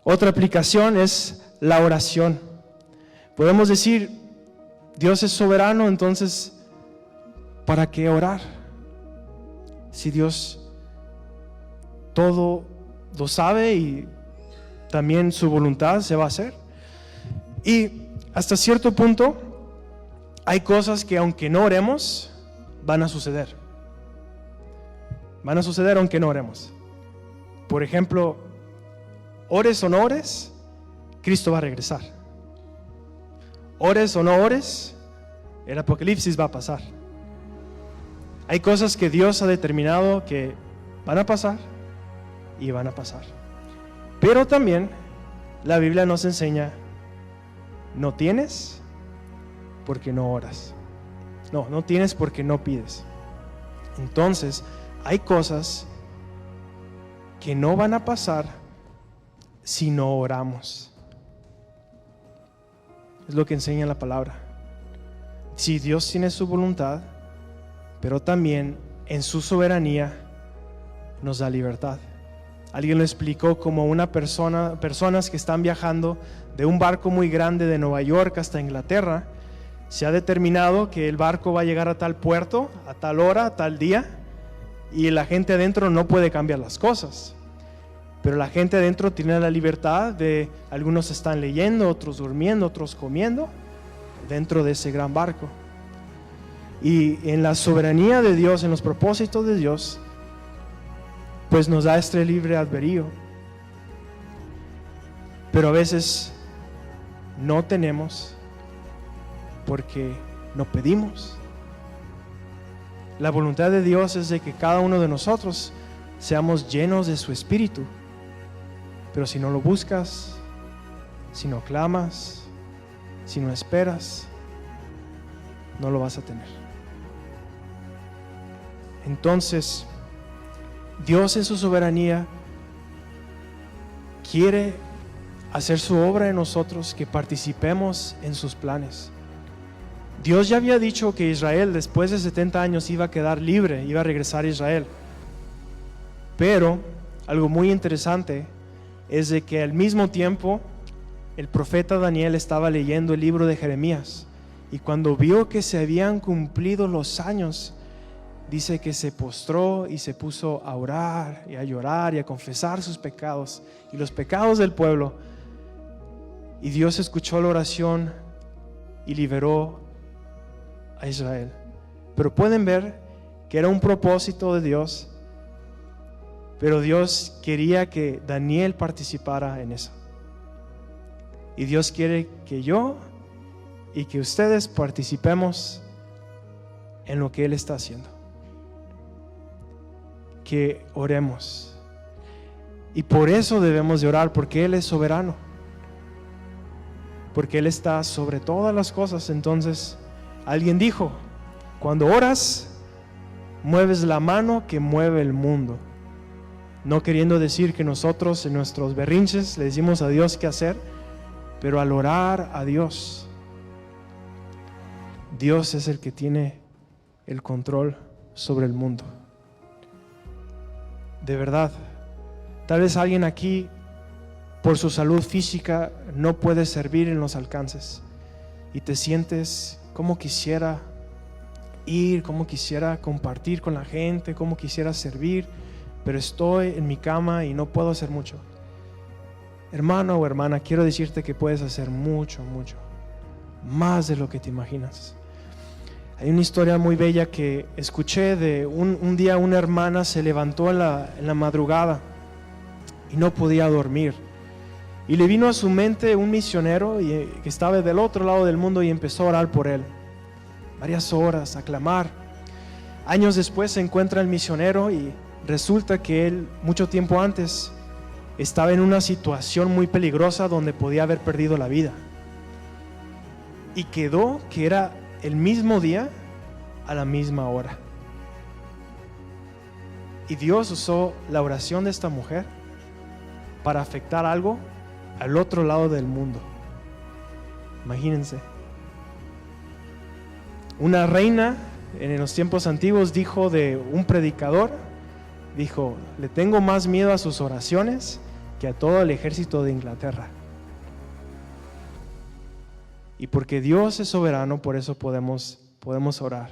Otra aplicación es la oración. Podemos decir, Dios es soberano, entonces, ¿para qué orar? Si Dios todo lo sabe y también su voluntad se va a hacer. Y hasta cierto punto hay cosas que aunque no oremos, van a suceder. Van a suceder aunque no oremos. Por ejemplo, ores o no ores, Cristo va a regresar. Ores o no ores, el apocalipsis va a pasar. Hay cosas que Dios ha determinado que van a pasar y van a pasar. Pero también la Biblia nos enseña, no tienes porque no oras. No tienes porque no pides. Entonces, hay cosas que no van a pasar si no oramos. Es lo que enseña la palabra. Si Dios tiene su voluntad, pero también en su soberanía nos da libertad. Alguien lo explicó como personas que están viajando de un barco muy grande de Nueva York hasta Inglaterra. Se ha determinado que el barco va a llegar a tal puerto, a tal hora, a tal día, y la gente adentro no puede cambiar las cosas. Pero la gente adentro tiene la libertad de, algunos están leyendo, otros durmiendo, otros comiendo, dentro de ese gran barco. Y en la soberanía de Dios, en los propósitos de Dios, pues nos da este libre albedrío. Pero a veces no tenemos porque no pedimos. La voluntad de Dios es de que cada uno de nosotros seamos llenos de su Espíritu. Pero si no lo buscas, si no clamas, si no esperas, no lo vas a tener. Entonces, Dios en su soberanía quiere hacer su obra en nosotros, que participemos en sus planes. Dios ya había dicho que Israel después de 70 años iba a quedar libre, iba a regresar a Israel. Pero algo muy interesante es de que al mismo tiempo el profeta Daniel estaba leyendo el libro de Jeremías, y cuando vio que se habían cumplido los años, dice que se postró y se puso a orar y a llorar y a confesar sus pecados y los pecados del pueblo. Y Dios escuchó la oración y liberó a Israel. Pero pueden ver que era un propósito de Dios, pero Dios quería que Daniel participara en eso. Y Dios quiere que yo y que ustedes participemos en lo que Él está haciendo. Que oremos. Y por eso debemos de orar, porque Él es soberano, porque Él está sobre todas las cosas. Entonces alguien dijo, cuando oras, mueves la mano que mueve el mundo. No queriendo decir que nosotros en nuestros berrinches le decimos a Dios qué hacer, pero al orar a Dios, Dios es el que tiene el control sobre el mundo. De verdad, tal vez alguien aquí por su salud física no puede servir en los alcances y te sientes como quisiera ir, como quisiera compartir con la gente, como quisiera servir, pero estoy en mi cama y no puedo hacer mucho. Hermano o hermana, quiero decirte que puedes hacer mucho, mucho, más de lo que te imaginas. Hay una historia muy bella que escuché de un día una hermana se levantó en la madrugada y no podía dormir. Y le vino a su mente un misionero que estaba del otro lado del mundo y empezó a orar por él. Varias horas, a clamar. Años después se encuentra el misionero y resulta que él, mucho tiempo antes, estaba en una situación muy peligrosa donde podía haber perdido la vida. Y quedó que era el mismo día a la misma hora. Y Dios usó la oración de esta mujer para afectar algo al otro lado del mundo. Imagínense. Una reina en los tiempos antiguos dijo de un predicador, dijo, le tengo más miedo a sus oraciones que a todo el ejército de Inglaterra. Y porque Dios es soberano, por eso podemos orar.